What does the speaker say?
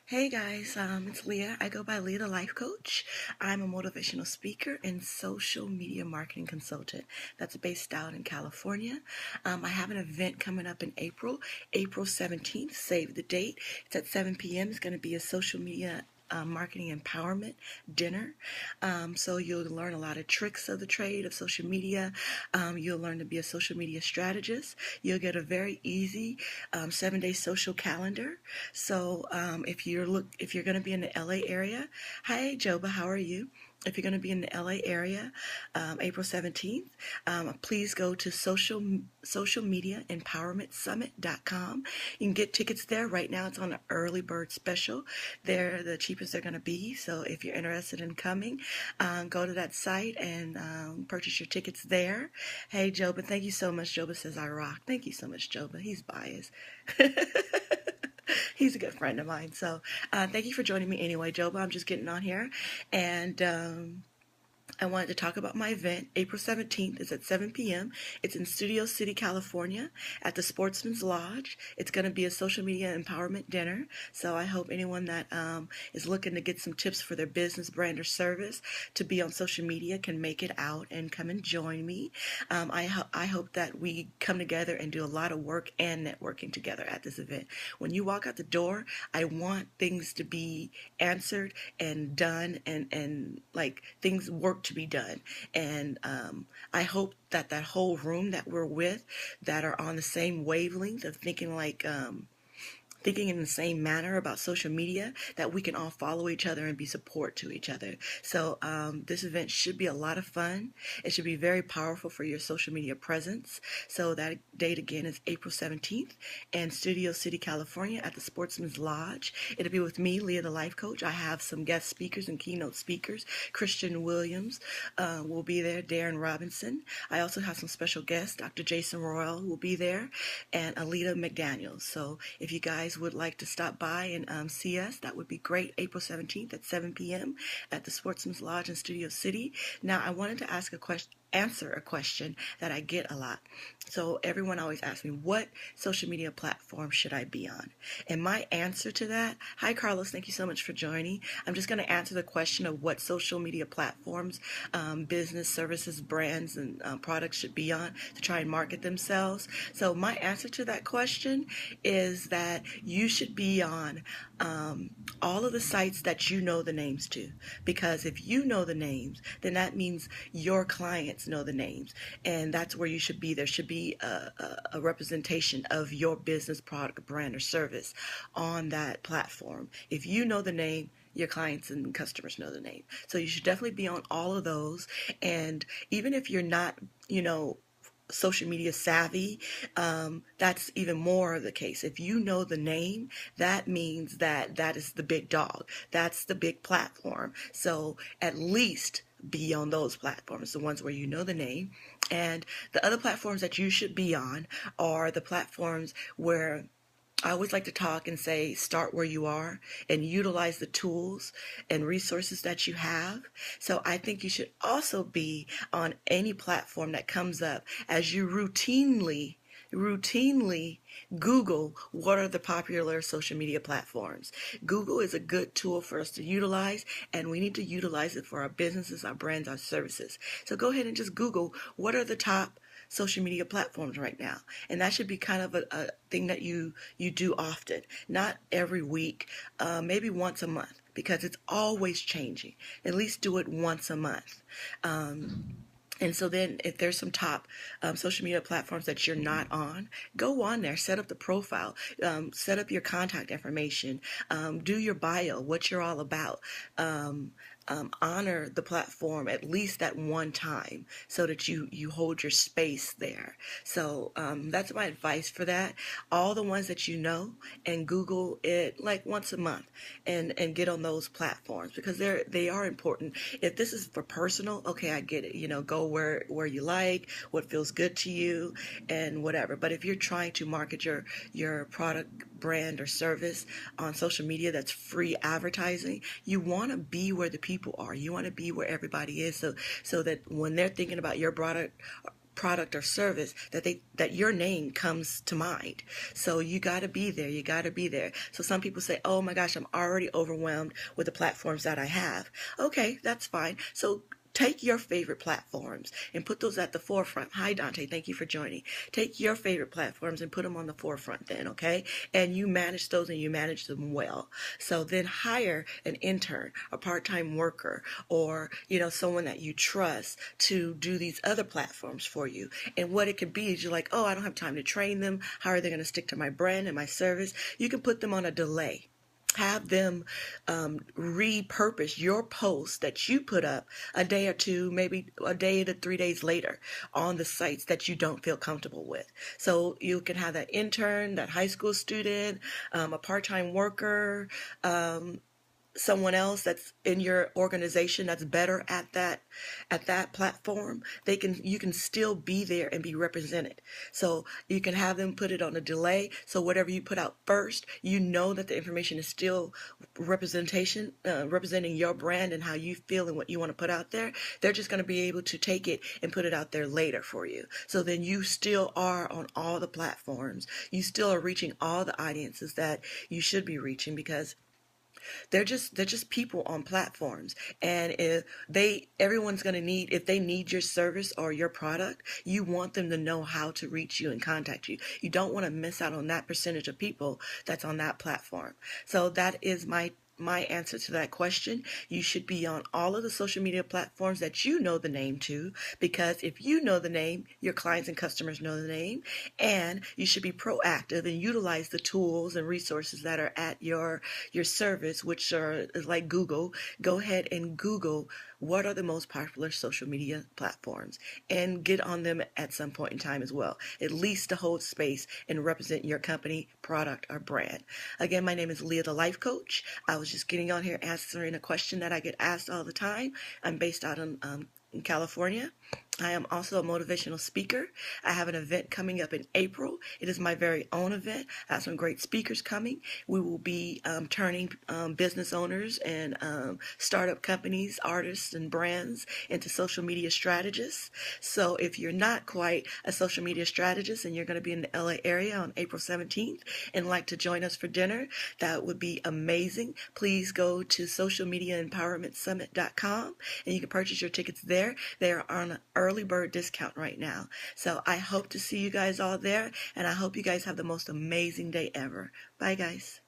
Hey guys, it's Leah. I go by Leah the Life Coach. I'm a motivational speaker and social media marketing consultant that's based out in California. I have an event coming up in April 17th. Save the date. It's at 7 p.m. It's going to be a social media marketing empowerment dinner. So you'll learn a lot of tricks of the trade of social media. You'll learn to be a social media strategist. You'll get a very easy 7-day social calendar. So if you're going to be in the LA area, hi Joba, how are you? If you're going to be in the LA area, April 17th, please go to social media empowerment summit.com. You can get tickets there. Right now it's on an early bird special. They're the cheapest they're going to be. So if you're interested in coming, go to that site and purchase your tickets there. Hey Joba, thank you so much. Joba says I rock. Thank you so much, Joba. He's biased. He's a good friend of mine. So thank you for joining me anyway, Joba. I'm just getting on here. And I wanted to talk about my event. April 17th is at 7 p.m. It's in Studio City, California at the Sportsman's Lodge. It's going to be a social media empowerment dinner. So I hope anyone that is looking to get some tips for their business, brand, or service to be on social media can make it out and come and join me. I hope that we come together and do a lot of work and networking together at this event. When you walk out the door, I want things to be answered and done and like things work to be done. And I hope that that whole room that we're with that are on the same wavelength of thinking in the same manner about social media, that we can all follow each other and be support to each other. So this event should be a lot of fun. It should be very powerful for your social media presence. So that date again is April 17th in Studio City, California at the Sportsman's Lodge. It'll be with me, Leah the Life Coach. I have some guest speakers and keynote speakers. Christian Williams will be there, Darren Robinson. I also have some special guests, Dr. Jason Royal will be there, and Alita McDaniels. So if you guys would like to stop by and see us, that would be great. April 17th at 7 p.m. at the Sportsman's Lodge in Studio City. Now, I wanted to answer a question that I get a lot. So everyone always asks me, what social media platform should I be on? And my answer to that, hi Carlos, thank you so much for joining. I'm just going to answer the question of what social media platforms, business, services, brands, and products should be on to try and market themselves. So my answer to that question is that you should be on all of the sites that you know the names to. Because if you know the names, then that means your clients know the names, and that's where you should be. There should be a representation of your business, product, brand, or service on that platform. If you know the name, your clients and customers know the name. So you should definitely be on all of those. And even if you're not, social media savvy, that's even more the case. If you know the name, that means that that is the big dog. That's the big platform. So at least be on those platforms, the ones where you know the name. And the other platforms that you should be on are the platforms where I always like to talk and say, start where you are and utilize the tools and resources that you have. So I think you should also be on any platform that comes up as you routinely Google what are the popular social media platforms. Google is a good tool for us to utilize, and we need to utilize it for our businesses, our brands, our services. So go ahead and just Google what are the top social media platforms right now, and that should be kind of a thing that you do often, not every week, maybe once a month, because it's always changing. At least do it once a month. And so then if there's some top social media platforms that you're not on, go on there, set up the profile, set up your contact information, do your bio, what you're all about. Honor the platform at least at one time so that you hold your space there. So that's my advice for that. All the ones that you know, and Google it like once a month and get on those platforms, because they are important. If this is for personal, okay, I get it. Go where you like, what feels good to you, and whatever. But if you're trying to market your product, brand, or service on social media that's free advertising, you want to be where the people are. You want to be where everybody is, so that when they're thinking about your product or service that your name comes to mind. So you got to be there. You got to be there. So some people say, oh my gosh, I'm already overwhelmed with the platforms that I have. Okay, that's fine. So take your favorite platforms and put those at the forefront. Hi, Dante. Thank you for joining. Take your favorite platforms and put them on the forefront then, okay? And you manage those and you manage them well. So then hire an intern, a part-time worker, or, someone that you trust to do these other platforms for you. And what it could be is you're like, oh, I don't have time to train them. How are they going to stick to my brand and my service? You can put them on a delay. Have them repurpose your post that you put up a day or two, maybe a day to 3 days later on the sites that you don't feel comfortable with. So you can have that intern, that high school student, a part-time worker, someone else that's in your organization that's better at that platform. You can still be there and be represented. So you can have them put it on a delay, so whatever you put out first, that the information is still representing your brand and how you feel and what you want to put out there. They're just going to be able to take it and put it out there later for you. So then you still are on all the platforms. You still are reaching all the audiences that you should be reaching, because they're just people on platforms. And if they need your service or your product, you want them to know how to reach you and contact you. You don't want to miss out on that percentage of people that's on that platform. So that is my answer to that question. You should be on all of the social media platforms that you know the name to, because if you know the name, your clients and customers know the name, and you should be proactive and utilize the tools and resources that are at your service, which are like Google. Go ahead and Google what are the most popular social media platforms and get on them at some point in time as well, at least to hold space and represent your company, product, or brand. Again, my name is Leah, the life coach. I was just getting on here answering a question that I get asked all the time. I'm based out in California. I am also a motivational speaker. I have an event coming up in April. It is my very own event. I have some great speakers coming. We will be turning business owners and startup companies, artists, and brands into social media strategists. So if you're not quite a social media strategist and you're going to be in the LA area on April 17th and like to join us for dinner, that would be amazing. Please go to socialmediaempowermentsummit.com and you can purchase your tickets there. They are on an early bird discount right now. So I hope to see you guys all there, and I hope you guys have the most amazing day ever. Bye, guys.